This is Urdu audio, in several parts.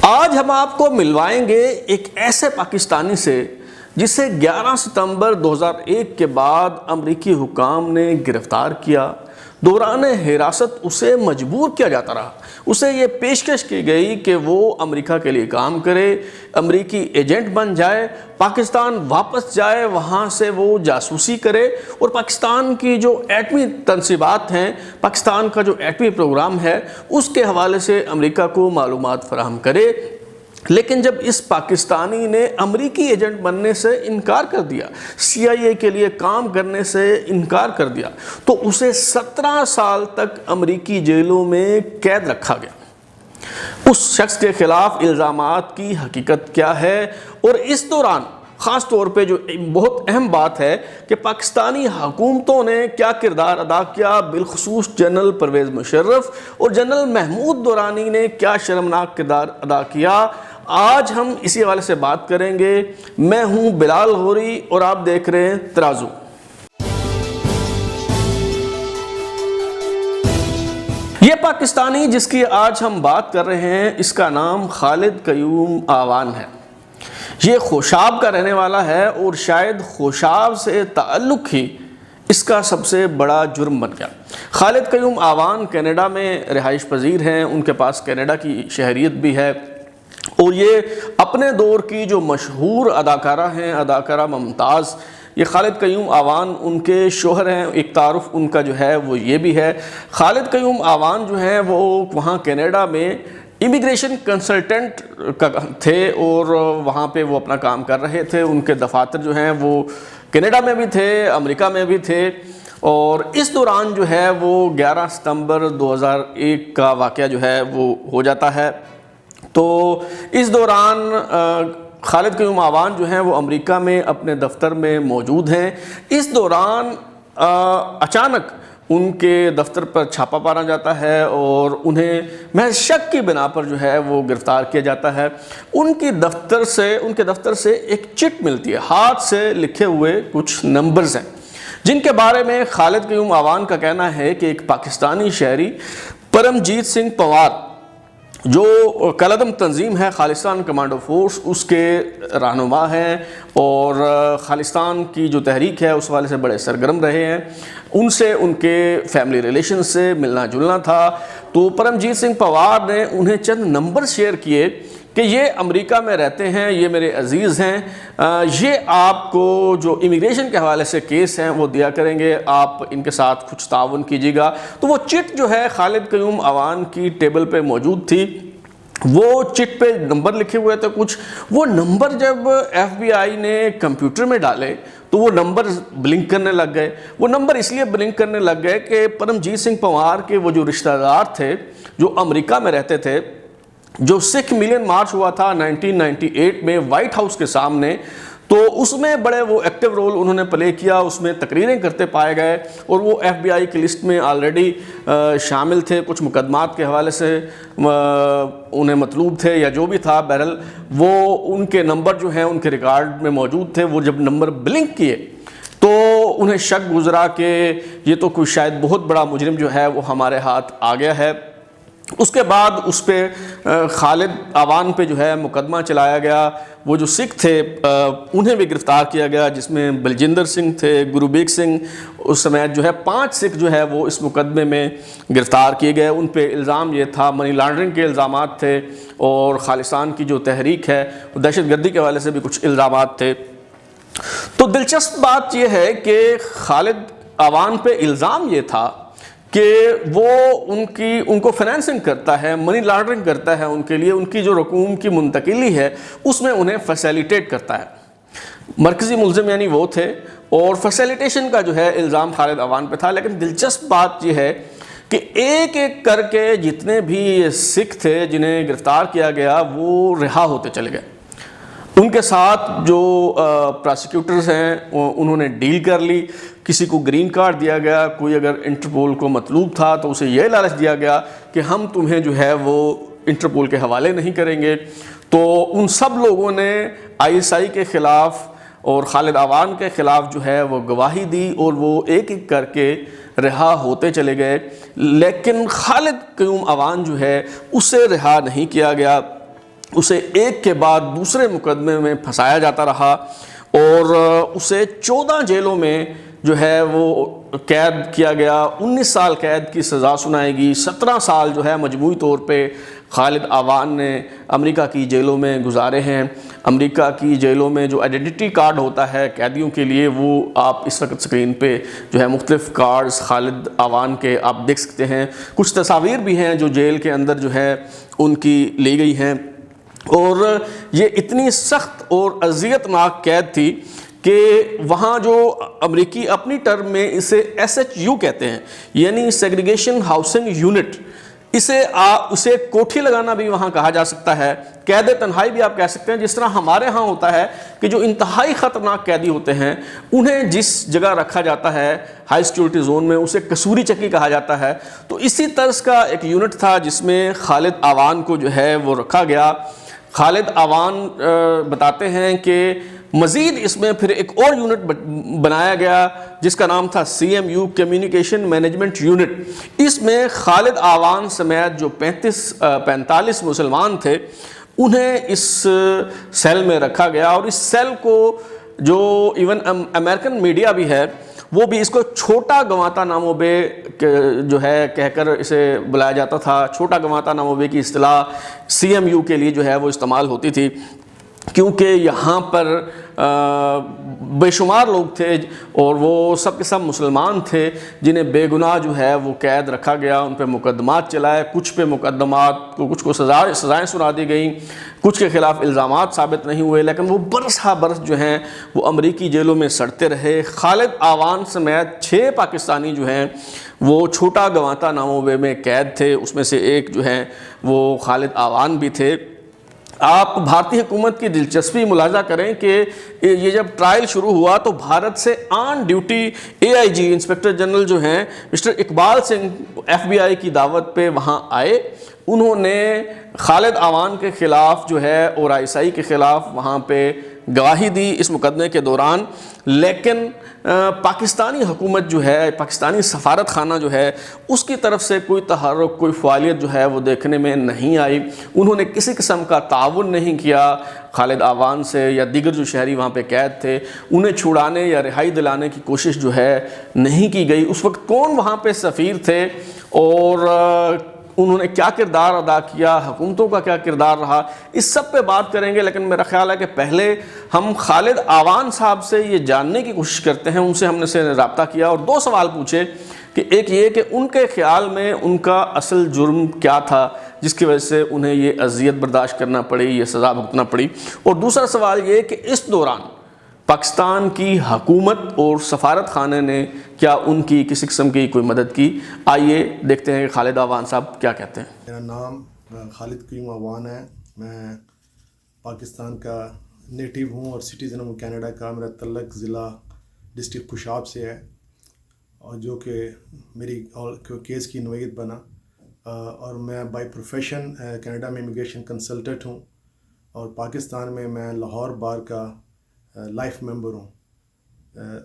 آج ہم آپ کو ملوائیں گے ایک ایسے پاکستانی سے جسے 11 ستمبر 2001 کے بعد امریکی حکام نے گرفتار کیا۔ دوران حراست اسے مجبور کیا جاتا رہا، اسے یہ پیشکش کی گئی کہ وہ امریکہ کے لیے کام کرے، امریکی ایجنٹ بن جائے، پاکستان واپس جائے، وہاں سے وہ جاسوسی کرے اور پاکستان کی جو ایٹمی تنصیبات ہیں، پاکستان کا جو ایٹمی پروگرام ہے، اس کے حوالے سے امریکہ کو معلومات فراہم کرے۔ لیکن جب اس پاکستانی نے امریکی ایجنٹ بننے سے انکار کر دیا، سی آئی اے کے لیے کام کرنے سے انکار کر دیا، تو اسے 17 سال تک امریکی جیلوں میں قید رکھا گیا۔ اس شخص کے خلاف الزامات کی حقیقت کیا ہے، اور اس دوران خاص طور پہ جو بہت اہم بات ہے کہ پاکستانی حکومتوں نے کیا کردار ادا کیا، بالخصوص جنرل پرویز مشرف اور جنرل محمود دورانی نے کیا شرمناک کردار ادا کیا، آج ہم اسی حوالے سے بات کریں گے۔ میں ہوں بلال غوری اور آپ دیکھ رہے ہیں ترازو۔ یہ پاکستانی جس کی آج ہم بات کر رہے ہیں، اس کا نام خالد قیوم آوان ہے۔ یہ خوشاب کا رہنے والا ہے اور شاید خوشاب سے تعلق ہی اس کا سب سے بڑا جرم بن گیا۔ خالد قیوم آوان کینیڈا میں رہائش پذیر ہیں، ان کے پاس کینیڈا کی شہریت بھی ہے، اور یہ اپنے دور کی جو مشہور اداکارہ ہیں، اداکارہ ممتاز، یہ خالد قیوم آوان ان کے شوہر ہیں۔ ایک تعارف ان کا جو ہے وہ یہ بھی ہے، خالد قیوم آوان جو ہیں وہ وہاں کینیڈا میں امیگریشن کنسلٹنٹ تھے اور وہاں پہ وہ اپنا کام کر رہے تھے۔ ان کے دفاتر جو ہیں وہ کینیڈا میں بھی تھے، امریکہ میں بھی تھے، اور اس دوران جو ہے وہ 11 ستمبر 2001 کا واقعہ جو ہے وہ ہو جاتا ہے۔ تو اس دوران خالد قیوم آوان جو ہیں وہ امریکہ میں اپنے دفتر میں موجود ہیں۔ اس دوران اچانک ان کے دفتر پر چھاپا مارا جاتا ہے اور انہیں محض شک کی بنا پر جو ہے وہ گرفتار کیا جاتا ہے۔ ان کے دفتر سے ایک چٹ ملتی ہے، ہاتھ سے لکھے ہوئے کچھ نمبرز ہیں، جن کے بارے میں خالد قیوم آوان کا کہنا ہے کہ ایک پاکستانی شہری پرمجیت سنگھ پوار، جو کالعدم تنظیم ہے خالستان کمانڈو فورس، اس کے رہنما ہیں اور خالستان کی جو تحریک ہے اس والے سے بڑے سرگرم رہے ہیں، ان سے ان کے فیملی ریلیشن سے ملنا جلنا تھا۔ تو پرمجیت سنگھ پوار نے انہیں چند نمبر شیئر کیے کہ یہ امریکہ میں رہتے ہیں، یہ میرے عزیز ہیں، یہ آپ کو جو امیگریشن کے حوالے سے کیس ہیں وہ دیا کریں گے، آپ ان کے ساتھ کچھ تعاون کیجیے گا۔ تو وہ چٹ جو ہے خالد قیوم آوان کی ٹیبل پہ موجود تھی، وہ چٹ پہ نمبر لکھے ہوئے تھے کچھ، وہ نمبر جب ایف بی آئی نے کمپیوٹر میں ڈالے تو وہ نمبر بلنک کرنے لگ گئے۔ وہ نمبر اس لیے بلنک کرنے لگ گئے کہ پرمجیت سنگھ پوار کے وہ جو رشتہ دار تھے جو امریکہ میں رہتے تھے، جو سکھ ملین مارچ ہوا تھا 1998 میں وائٹ ہاؤس کے سامنے، تو اس میں بڑے وہ ایکٹیو رول انہوں نے پلے کیا، اس میں تقریریں کرتے پائے گئے، اور وہ ایف بی آئی کی لسٹ میں آلریڈی شامل تھے، کچھ مقدمات کے حوالے سے انہیں مطلوب تھے یا جو بھی تھا، بہرحال وہ ان کے نمبر جو ہیں ان کے ریکارڈ میں موجود تھے۔ وہ جب نمبر بلنک کیے تو انہیں شک گزرا کہ یہ تو کوئی شاید بہت بڑا مجرم جو ہے وہ ہمارے ہاتھ آ گیا ہے۔ اس کے بعد اس پہ خالد آوان پہ جو ہے مقدمہ چلایا گیا۔ وہ جو سکھ تھے انہیں بھی گرفتار کیا گیا، جس میں بلجندر سنگھ تھے، گروبیک سنگھ، اس سمیت جو ہے 5 سکھ جو ہے وہ اس مقدمے میں گرفتار کیے گئے۔ ان پہ الزام یہ تھا، منی لانڈرنگ کے الزامات تھے، اور خالستان کی جو تحریک ہے دہشت گردی کے حوالے سے بھی کچھ الزامات تھے۔ تو دلچسپ بات یہ ہے کہ خالد آوان پہ الزام یہ تھا کہ وہ ان کو فائنینسنگ کرتا ہے، منی لانڈرنگ کرتا ہے، ان کے لیے ان کی جو رقوم کی منتقلی ہے اس میں انہیں فیسیلیٹیٹ کرتا ہے۔ مرکزی ملزم یعنی وہ تھے، اور فیسیلیٹیشن کا جو ہے الزام خالد آوان پہ تھا۔ لیکن دلچسپ بات یہ ہے کہ ایک ایک کر کے جتنے بھی سکھ تھے جنہیں گرفتار کیا گیا وہ رہا ہوتے چلے گئے۔ ان کے ساتھ جو پراسیکیوٹرز ہیں انہوں نے ڈیل کر لی، کسی کو گرین کارڈ دیا گیا، کوئی اگر انٹرپول کو مطلوب تھا تو اسے یہ لالچ دیا گیا کہ ہم تمہیں جو ہے وہ انٹرپول کے حوالے نہیں کریں گے۔ تو ان سب لوگوں نے آئی ایس آئی کے خلاف اور خالد آوان کے خلاف جو ہے وہ گواہی دی، اور وہ ایک ایک کر کے رہا ہوتے چلے گئے۔ لیکن خالد قیوم آوان جو ہے اسے رہا نہیں کیا گیا۔ اسے ایک کے بعد دوسرے مقدمے میں پھنسایا جاتا رہا اور اسے 14 جیلوں میں جو ہے وہ قید کیا گیا. 19 سال قید کی سزا سنائے گی. 17 سال جو ہے مجموعی طور پہ خالد اعوان نے امریکہ کی جیلوں میں گزارے ہیں. امریکہ کی جیلوں میں جو آئیڈینٹی کارڈ ہوتا ہے قیدیوں کے لیے، وہ آپ اس وقت سکرین پہ جو ہے مختلف کارڈز خالد اعوان کے آپ دیکھ سکتے ہیں. کچھ تصاویر بھی ہیں جو جیل کے اندر جو ہے ان کی لی گئی ہیں. اور یہ اتنی سخت اور اذیت ناک قید تھی کہ وہاں جو امریکی اپنی ٹرم میں اسے SHU کہتے ہیں، یعنی سیگریگیشن ہاؤسنگ یونٹ، اسے کوٹھی لگانا بھی وہاں کہا جا سکتا ہے. قید تنہائی بھی آپ کہہ سکتے ہیں. جس طرح ہمارے ہاں ہوتا ہے کہ جو انتہائی خطرناک قیدی ہوتے ہیں انہیں جس جگہ رکھا جاتا ہے ہائی سیکیورٹی زون میں، اسے کسوری چکی کہا جاتا ہے. تو اسی طرز کا ایک یونٹ تھا جس میں خالد اعوان کو جو ہے وہ رکھا گیا. خالد اعوان بتاتے ہیں کہ مزید اس میں پھر ایک اور یونٹ بنایا گیا جس کا نام تھا CMU کمیونیکیشن مینجمنٹ یونٹ. اس میں خالد اعوان سمیت جو 45 مسلمان تھے انہیں اس سیل میں رکھا گیا. اور اس سیل کو جو ایون امریکن میڈیا بھی ہے وہ بھی اس کو چھوٹا گوانتا نامو بے جو ہے کہہ کر اسے بلایا جاتا تھا. چھوٹا گوانتا نامو بے کی اصطلاح CMU کے لیے جو ہے وہ استعمال ہوتی تھی، کیونکہ یہاں پر بے شمار لوگ تھے اور وہ سب کے سب مسلمان تھے جنہیں بے گناہ جو ہے وہ قید رکھا گیا. ان پہ مقدمات چلائے، کچھ پہ مقدمات کچھ کو سزائیں سنا دی گئیں، کچھ کے خلاف الزامات ثابت نہیں ہوئے، لیکن وہ برس ہا برس جو ہیں وہ امریکی جیلوں میں سڑتے رہے. خالد اعوان سمیت 6 پاکستانی جو ہیں وہ چھوٹا گوانتا نامو بے میں قید تھے. اس میں سے ایک جو ہیں وہ خالد اعوان بھی تھے. آپ بھارتی حکومت کی دلچسپی ملاحظہ کریں کہ یہ جب ٹرائل شروع ہوا تو بھارت سے آن ڈیوٹی AIG انسپکٹر جنرل جو ہیں مسٹر اقبال سنگھ FBI کی دعوت پہ وہاں آئے. انہوں نے خالد اعوان کے خلاف جو ہے اور ISI کے خلاف وہاں پہ گواہی دی اس مقدمے کے دوران، لیکن پاکستانی حکومت جو ہے، پاکستانی سفارت خانہ جو ہے، اس کی طرف سے کوئی تحرک، کوئی فعالیت جو ہے وہ دیکھنے میں نہیں آئی. انہوں نے کسی قسم کا تعاون نہیں کیا خالد اعوان سے یا دیگر جو شہری وہاں پہ قید تھے انہیں چھڑانے یا رہائی دلانے کی کوشش جو ہے نہیں کی گئی. اس وقت کون وہاں پہ سفیر تھے اور انہوں نے کیا کردار ادا کیا، حکومتوں کا کیا کردار رہا، اس سب پہ بات کریں گے. لیکن میرا خیال ہے کہ پہلے ہم خالد اعوان صاحب سے یہ جاننے کی کوشش کرتے ہیں. ان سے ہم نے رابطہ کیا اور 2 سوال پوچھے کہ ایک یہ کہ ان کے خیال میں ان کا اصل جرم کیا تھا جس کی وجہ سے انہیں یہ اذیت برداشت کرنا پڑی، یہ سزا بھگتنا پڑی، اور دوسرا سوال یہ کہ اس دوران پاکستان کی حکومت اور سفارت خانے نے کیا ان کی کسی قسم کی کوئی مدد کی. آئیے دیکھتے ہیں کہ خالد اعوان صاحب کیا کہتے ہیں. میرا نام خالد قیوم اعوان ہے. میں پاکستان کا نیٹیو ہوں اور سٹیزن ہوں کینیڈا کا. میرا تعلق ضلع ڈسٹرکٹ خوشاب سے ہے اور جو کہ میری کیس کی نوعیت بنا. اور میں بائی پروفیشن کینیڈا میں امیگریشن کنسلٹنٹ ہوں اور پاکستان میں لاہور بار کا لائف ممبر ہوں.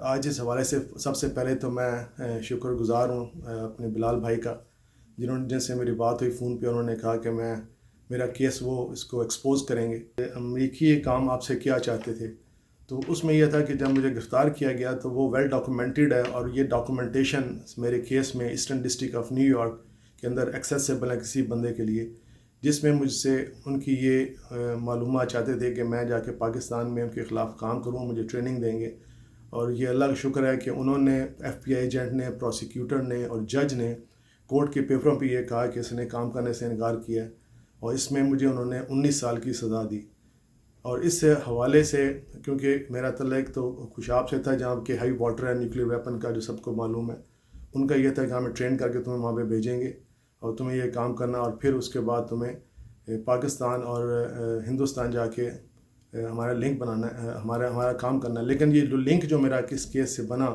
آج اس حوالے سے سب سے پہلے تو میں شکر گزار ہوں اپنے بلال بھائی کا، جن سے میری بات ہوئی فون پہ. انہوں نے کہا کہ میرا کیس وہ اس کو ایکسپوز کریں گے. امریکی یہ کام آپ سے کیا چاہتے تھے؟ تو اس میں یہ تھا کہ جب مجھے گرفتار کیا گیا تو وہ ویل ڈاکومنٹڈ ہے اور یہ ڈاکومنٹیشن میرے کیس میں eastern district of new York کے اندر ایکسیسیبل ہے کسی بندے کے لیے، جس میں مجھ سے ان کی یہ معلومات چاہتے تھے کہ میں جا کے پاکستان میں ان کے خلاف کام کروں، مجھے ٹریننگ دیں گے. اور یہ اللہ کا شکر ہے کہ انہوں نے FBI ایجنٹ نے، پروسیکیوٹر نے اور جج نے کورٹ کے پیپروں پہ یہ کہا کہ اس نے کام کرنے سے انکار کیا اور اس میں مجھے انہوں نے 19 سال کی سزا دی. اور اس حوالے سے کیونکہ میرا تعلق تو خوشاب سے تھا جہاں کہ ہائی واٹر ہے نیوکلیئر ویپن کا جو سب کو معلوم ہے، ان کا یہ تھا کہ ہمیں ٹرین کر کے تمہیں وہاں پہ بھیجیں گے اور تمہیں یہ کام کرنا اور پھر اس کے بعد تمہیں پاکستان اور ہندوستان جا کے ہمارا لنک بنانا ہے، ہمارا کام کرنا ہے. لیکن یہ لنک جو میرا کس کیس سے بنا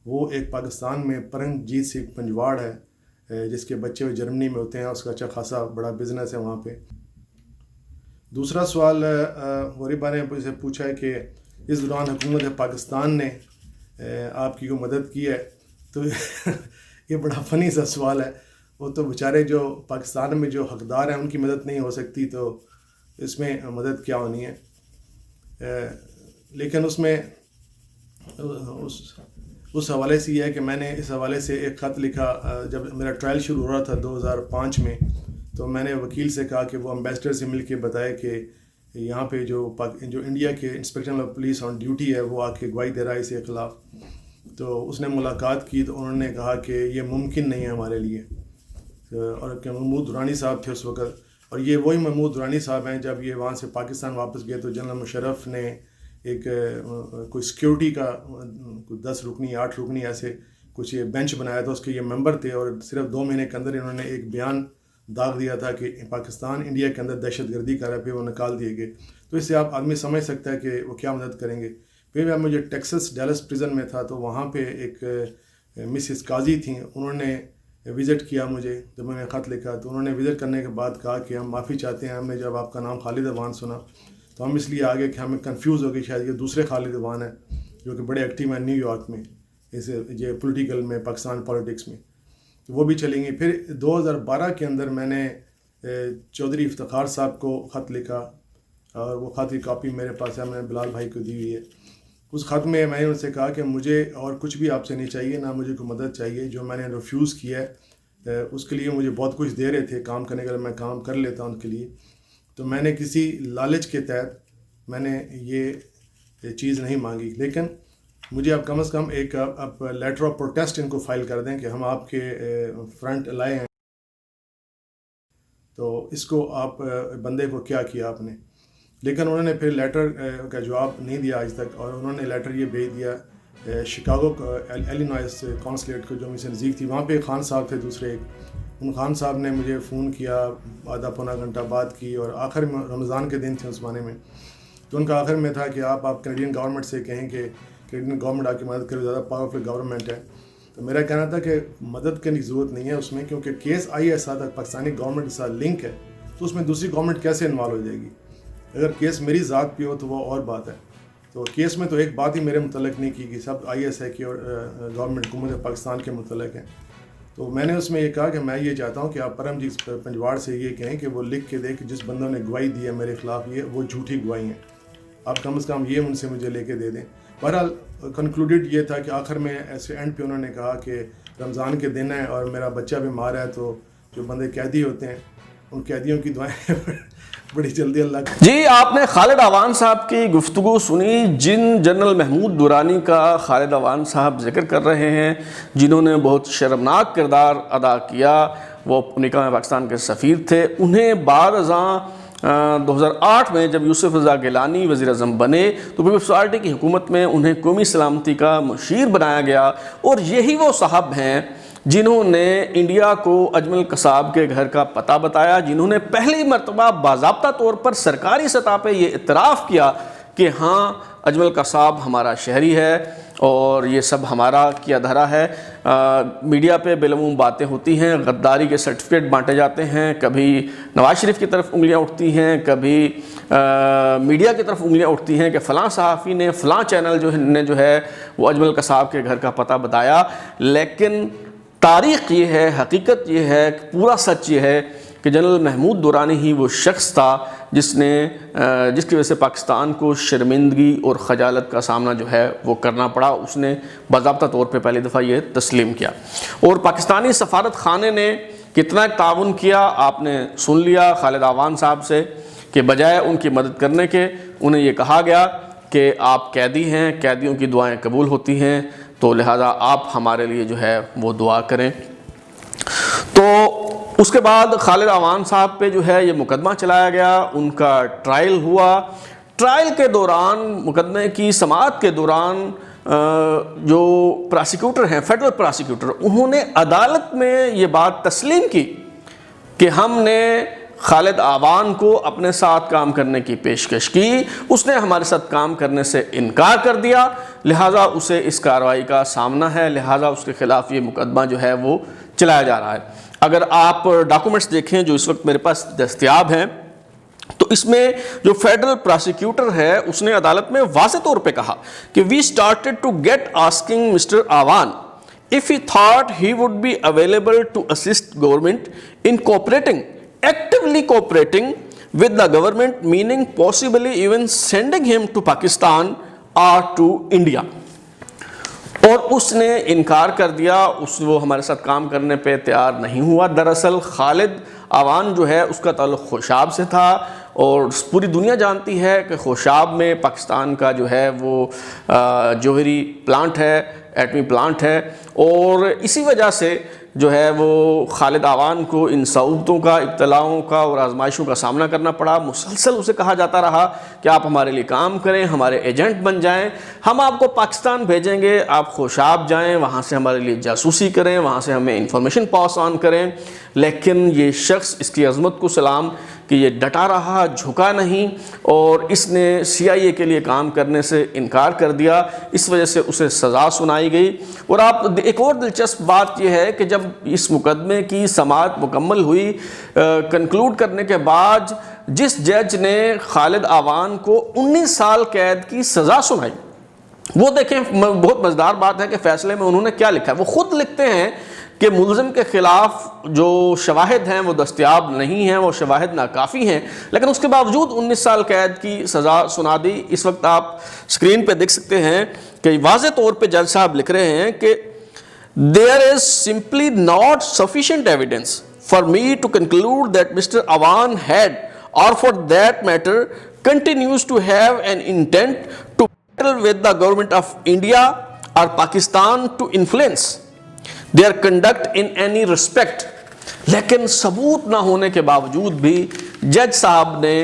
وہ ایک پاکستان میں پرنجیت سنگھ پنجواڑ ہے جس کے بچے جرمنی میں ہوتے ہیں، اس کا اچھا خاصا بڑا بزنس ہے وہاں پہ. دوسرا سوال غریبہ نے مجھ سے پوچھا ہے کہ اس دوران حکومت پاکستان نے آپ کی کوئی مدد کی ہے. تو یہ بڑا فنی سا سوال ہے. وہ تو بیچارے جو پاکستان میں جو حقدار ہیں ان کی مدد نہیں ہو سکتی، تو اس میں مدد کیا ہونی ہے. لیکن اس میں اس حوالے سے یہ ہے کہ میں نے اس حوالے سے ایک خط لکھا جب میرا ٹرائل شروع ہو رہا تھا 2005 میں. تو میں نے وکیل سے کہا کہ وہ امبیسڈر سے مل کے بتائے کہ یہاں پہ جو انڈیا کے inspector of police on duty ہے وہ آ کے گواہی دے رہا ہے اس کے خلاف. تو اس نے ملاقات کی تو انہوں نے کہا کہ یہ ممکن نہیں ہے ہمارے لیے. اور کہ محمود درانی صاحب تھے اس وقت, اور یہ وہی محمود درانی صاحب ہیں جب یہ وہاں سے پاکستان واپس گئے تو جنرل مشرف نے ایک کوئی سیکیورٹی کا 10 رکنی 8 رکنی ایسے کچھ یہ بینچ بنایا تھا, اس کے یہ ممبر تھے, اور صرف 2 مہینے کے اندر انہوں نے ایک بیان داغ دیا تھا کہ پاکستان انڈیا کے اندر دہشت گردی کر رہا ہے, پھر وہ نکال دیے گئے. تو اس سے آپ آدمی سمجھ سکتا ہے کہ وہ کیا مدد کریں گے. پھر اب مجھے ٹیکسس ڈیلس پریزن میں تھا تو وہاں پہ ایک مسز قاضی تھیں, انہوں نے وزٹ کیا مجھے جب میں نے خط لکھا. تو انہوں نے وزٹ کرنے کے بعد کہا کہ ہم معافی چاہتے ہیں, ہم نے جب آپ کا نام خالد عوان سنا تو ہم اس لیے آگے کہ ہمیں کنفیوز ہو گئی شاید یہ دوسرے خالد عوان ہیں جو کہ بڑے ایکٹیو ہیں نیو یارک میں اس یہ پولیٹیکل میں پاکستان پالیٹکس میں, تو وہ بھی چلیں گی. پھر 2012 کے اندر میں نے چودھری افتخار صاحب کو خط لکھا اور وہ خط کی کاپی میرے پاس ہے, میں نے بلال بھائی کو دی ہوئی ہے. اس خط میں نے ان سے کہا کہ مجھے اور کچھ بھی آپ سے نہیں چاہیے, نہ مجھے کوئی مدد چاہیے. جو میں نے ریفیوز کیا ہے اس کے لیے مجھے بہت کچھ دے رہے تھے کام کرنے کے لیے, میں کام کر لیتا ان کے لیے. تو میں نے کسی لالچ کے تحت میں نے یہ چیز نہیں مانگی, لیکن مجھے آپ کم از کم ایک آپ لیٹر آف پروٹیسٹ ان کو فائل کر دیں کہ ہم آپ کے فرنٹ لائے ہیں. تو اس کو آپ بندے کو کیا کیا آپ نے. لیکن انہوں نے پھر لیٹر کا جواب نہیں دیا آج تک, اور انہوں نے لیٹر یہ بھیج دیا شکاگو ایلینوائس کونسلیٹ کو جو مجھ سے نزدیک تھی, وہاں پہ خان صاحب تھے دوسرے ایک, ان خان صاحب نے مجھے فون کیا, آدھا پونا گھنٹہ بات کی, اور آخر میں رمضان کے دن تھے اس زمانے میں. تو ان کا آخر میں تھا کہ آپ کینیڈین گورنمنٹ سے کہیں کہ کینیڈین گورنمنٹ آپ کی مدد کرے, زیادہ پاورفل گورنمنٹ ہے. تو میرا کہنا تھا کہ مدد کرنے کی ضرورت نہیں ہے اس میں, کیونکہ کیس آئی ہے ساتھ پاکستانی گورنمنٹ کے ساتھ لنک ہے, تو اس میں دوسری گورنمنٹ کیسے انوالو ہو جائے گی. اگر کیس میری ذات پہ ہو تو وہ اور بات ہے. تو کیس میں تو ایک بات ہی میرے متعلق نہیں کی کہ سب آئی ایس ہے کہ اور گورنمنٹ حکومت پاکستان کے متعلق ہیں. تو میں نے اس میں یہ کہا کہ میں یہ چاہتا ہوں کہ آپ پرمجیت پنجواڑ سے یہ کہیں کہ وہ لکھ کے دے کہ جس بندوں نے گواہی دی ہے میرے خلاف یہ وہ جھوٹی گواہی ہیں, آپ کم از کم یہ ان سے مجھے لے کے دے دیں. بہرحال کنکلوڈڈ یہ تھا کہ آخر میں ایسے اینڈ پہ انہوں نے کہا کہ رمضان کے دن ہے اور میرا بچہ بیمار ہے, تو جو بندے قیدی ہوتے ہیں ان قیدیوں کی دعائیں بڑی جلدی اللہ. جی, آپ نے خالد عوان صاحب کی گفتگو سنی, جن جنرل محمود درانی کا خالد عوان صاحب ذکر کر رہے ہیں, جنہوں نے بہت شرمناک کردار ادا کیا. وہ نکاح پاکستان کے سفیر تھے. انہیں بعد ازاں 2008 میں جب یوسف رضا گیلانی وزیر اعظم بنے تو پیپلز پارٹی کی حکومت میں انہیں قومی سلامتی کا مشیر بنایا گیا, اور یہی وہ صاحب ہیں جنہوں نے انڈیا کو اجمل قصاب کے گھر کا پتہ بتایا, جنہوں نے پہلی مرتبہ باضابطہ طور پر سرکاری سطح پہ یہ اعتراف کیا کہ ہاں اجمل قصاب ہمارا شہری ہے اور یہ سب ہمارا کیا دھرا ہے. میڈیا پہ بالعموم باتیں ہوتی ہیں, غداری کے سرٹیفکیٹ بانٹے جاتے ہیں, کبھی نواز شریف کی طرف انگلیاں اٹھتی ہیں, کبھی میڈیا کی طرف انگلیاں اٹھتی ہیں کہ فلاں صحافی نے فلاں چینل جو ہے وہ اجمل قصاب کے گھر کا پتہ بتایا. لیکن تاریخ یہ ہے, حقیقت یہ ہے, پورا سچ یہ ہے کہ جنرل محمود درانی ہی وہ شخص تھا جس کی وجہ سے پاکستان کو شرمندگی اور خجالت کا سامنا جو ہے وہ کرنا پڑا. اس نے باضابطہ طور پہ پہلی دفعہ یہ تسلیم کیا, اور پاکستانی سفارت خانے نے کتنا تعاون کیا آپ نے سن لیا خالد عوان صاحب سے, کہ بجائے ان کی مدد کرنے کے انہیں یہ کہا گیا کہ آپ قیدی ہیں, قیدیوں کی دعائیں قبول ہوتی ہیں, تو لہذا آپ ہمارے لیے جو ہے وہ دعا کریں. تو اس کے بعد خالد عوان صاحب پہ جو ہے یہ مقدمہ چلایا گیا, ان کا ٹرائل ہوا. ٹرائل کے دوران, مقدمے کی سماعت کے دوران جو پراسیکیوٹر ہیں, فیڈرل پراسیکیوٹر, انہوں نے عدالت میں یہ بات تسلیم کی کہ ہم نے خالد عوان کو اپنے ساتھ کام کرنے کی پیشکش کی, اس نے ہمارے ساتھ کام کرنے سے انکار کر دیا, لہٰذا اسے اس کارروائی کا سامنا ہے, لہٰذا اس کے خلاف یہ مقدمہ جو ہے وہ چلایا جا رہا ہے. اگر آپ ڈاکومنٹس دیکھیں جو اس وقت میرے پاس دستیاب ہیں, تو اس میں جو فیڈرل پراسیکیوٹر ہے اس نے عدالت میں واضح طور پہ کہا کہ we started to get asking mister Awan if he thought he would be available to assist government in actively cooperating with the government, meaning possibly even sending him to Pakistan or to India. اور اس نے انکار کر دیا، وہ ہمارے ساتھ کام کرنے پہ تیار نہیں ہوا۔ دراصل خالد عوان جو ہے اس کا تعلق خوشاب سے تھا، اور پوری دنیا جانتی ہے کہ خوشاب میں پاکستان کا جو ہے وہ جوہری پلانٹ ہے، ایٹمی پلانٹ ہے، اور اسی وجہ سے جو ہے وہ خالد عوان کو ان صعوبتوں کا، ابتلاؤں کا اور آزمائشوں کا سامنا کرنا پڑا۔ مسلسل اسے کہا جاتا رہا کہ آپ ہمارے لیے کام کریں، ہمارے ایجنٹ بن جائیں، ہم آپ کو پاکستان بھیجیں گے، آپ خوشاب جائیں، وہاں سے ہمارے لیے جاسوسی کریں، وہاں سے ہمیں انفارمیشن پاس آن کریں۔ لیکن یہ شخص، اس کی عظمت کو سلام کہ یہ ڈٹا رہا، جھکا نہیں، اور اس نے CIA کے لیے کام کرنے سے انکار کر دیا۔ اس وجہ سے اسے سزا سنائی گئی۔ اور ایک اور دلچسپ بات یہ ہے کہ جب اس مقدمے کی سماعت مکمل ہوئی، کنکلوڈ کرنے کے بعد جس جج نے خالد عوان کو 19 سال قید کی سزا سنائی، وہ دیکھیں بہت مزیدار بات ہے کہ فیصلے میں انہوں نے کیا لکھا ہے۔ وہ خود لکھتے ہیں کہ ملزم کے خلاف جو شواہد ہیں وہ دستیاب نہیں ہیں، وہ شواہد ناکافی ہیں، لیکن اس کے باوجود 19 سال قید کی سزا سنا دی۔ اس وقت آپ اسکرین پہ دیکھ سکتے ہیں کہ واضح طور پہ جج صاحب لکھ رہے ہیں کہ there is simply not sufficient evidence for me to conclude that Mr. Awan had, or for that matter continues to have, an intent to battle with the government of India or Pakistan to influence their conduct in any respect. لیکن ثبوت نہ ہونے کے باوجود بھی جج صاحب نے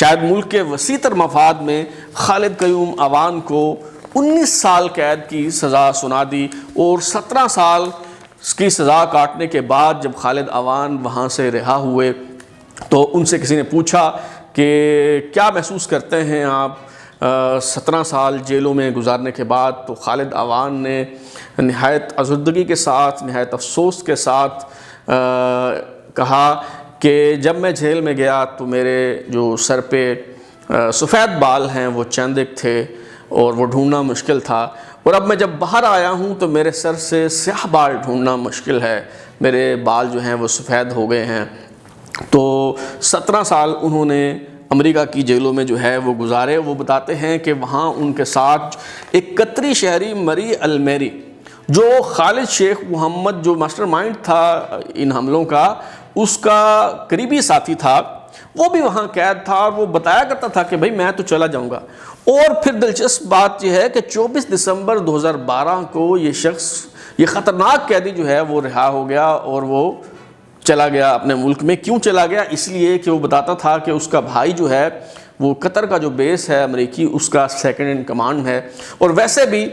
شاید ملک کے وسیع تر مفاد میں خالد قیوم عوان کو 19 سال قید کی سزا سنا دی، اور 17 سال کی سزا کاٹنے کے بعد جب خالد عوان وہاں سے رہا ہوئے تو ان سے کسی نے پوچھا کہ کیا محسوس کرتے ہیں آپ 17 سال جیلوں میں گزارنے کے بعد؟ تو خالد عوان نے نہایت ازردگی کے ساتھ، نہایت افسوس کے ساتھ کہا کہ جب میں جیل میں گیا تو میرے جو سر پہ سفید بال ہیں وہ چند ایک تھے اور وہ ڈھونڈنا مشکل تھا، اور اب میں جب باہر آیا ہوں تو میرے سر سے سیاہ بال ڈھونڈنا مشکل ہے، میرے بال جو ہیں وہ سفید ہو گئے ہیں۔ تو 17 سال انہوں نے امریکہ کی جیلوں میں جو ہے وہ گزارے۔ وہ بتاتے ہیں کہ وہاں ان کے ساتھ ایک قطری شہری مری المیری، جو خالد شیخ محمد جو ماسٹر مائنڈ تھا ان حملوں کا، اس کا قریبی ساتھی تھا، وہ بھی وہاں قید تھا، اور وہ بتایا کرتا تھا کہ بھائی میں تو چلا جاؤں گا۔ اور پھر دلچسپ بات یہ ہے کہ 24 دسمبر 2012 کو یہ شخص، یہ خطرناک قیدی جو ہے وہ رہا ہو گیا، اور وہ چلا گیا اپنے ملک میں۔ کیوں چلا گیا؟ اس لیے کہ وہ بتاتا تھا کہ اس کا بھائی جو ہے وہ قطر کا جو بیس ہے امریکی، اس کا سیکنڈ ان کمانڈ ہے، اور ویسے بھی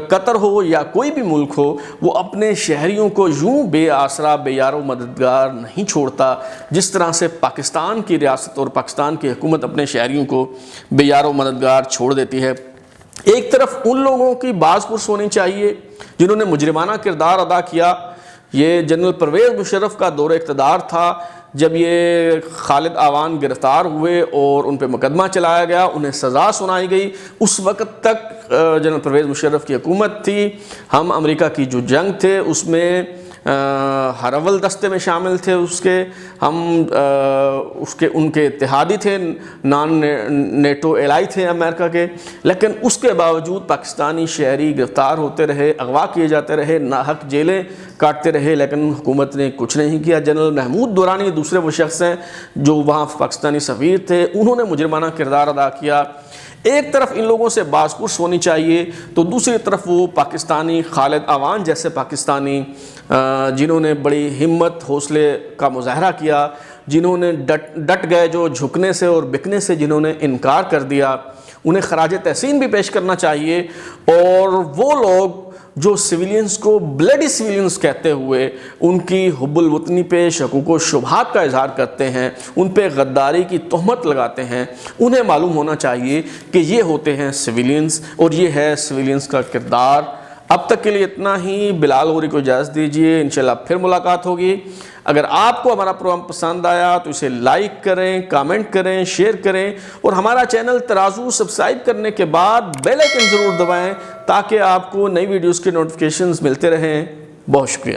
قطر ہو یا کوئی بھی ملک ہو، وہ اپنے شہریوں کو یوں بے آسرا، بے یار و مددگار نہیں چھوڑتا جس طرح سے پاکستان کی ریاست اور پاکستان کی حکومت اپنے شہریوں کو بے یار و مددگار چھوڑ دیتی ہے۔ ایک طرف ان لوگوں کی باز پرس ہونی چاہیے جنہوں نے مجرمانہ کردار ادا کیا۔ یہ جنرل پرویز مشرف کا دور اقتدار تھا جب یہ خالد عوان گرفتار ہوئے اور ان پہ مقدمہ چلایا گیا، انہیں سزا سنائی گئی۔ اس وقت تک جنرل پرویز مشرف کی حکومت تھی، ہم امریکہ کی جو جنگ تھے اس میں ہر اول دستے میں شامل تھے، ہم ان کے اتحادی تھے، نان نیٹو ایلائی تھے امریکہ کے، لیکن اس کے باوجود پاکستانی شہری گرفتار ہوتے رہے، اغوا کیے جاتے رہے، ناحق جیلیں کاٹتے رہے، لیکن حکومت نے کچھ نہیں کیا۔ جنرل محمود دورانی دوسرے وہ شخص ہیں جو وہاں پاکستانی سفیر تھے، انہوں نے مجرمانہ کردار ادا کیا۔ ایک طرف ان لوگوں سے باز پرس ہونی چاہیے، تو دوسری طرف وہ پاکستانی خالد عوان جیسے پاکستانی جنہوں نے بڑی ہمت، حوصلے کا مظاہرہ کیا، جنہوں نے ڈٹ گئے، جو جھکنے سے اور بکنے سے جنہوں نے انکار کر دیا، انہیں خراج تحسین بھی پیش کرنا چاہیے۔ اور وہ لوگ جو سویلینز کو بلڈی سویلینز کہتے ہوئے ان کی حب الوطنی پہ شکوک و شبہات کا اظہار کرتے ہیں، ان پہ غداری کی تہمت لگاتے ہیں، انہیں معلوم ہونا چاہیے کہ یہ ہوتے ہیں سویلینز، اور یہ ہے سویلینز کا کردار۔ اب تک کے لیے اتنا ہی۔ بلال غوری کو اجازت دیجیے، انشاءاللہ پھر ملاقات ہوگی۔ اگر آپ کو ہمارا پروگرام پسند آیا تو اسے لائک کریں، کامنٹ کریں، شیئر کریں، اور ہمارا چینل ترازو سبسکرائب کرنے کے بعد بیل آئیکن ضرور دبائیں تاکہ آپ کو نئی ویڈیوز کے نوٹیفیکیشنز ملتے رہیں۔ بہت شکریہ۔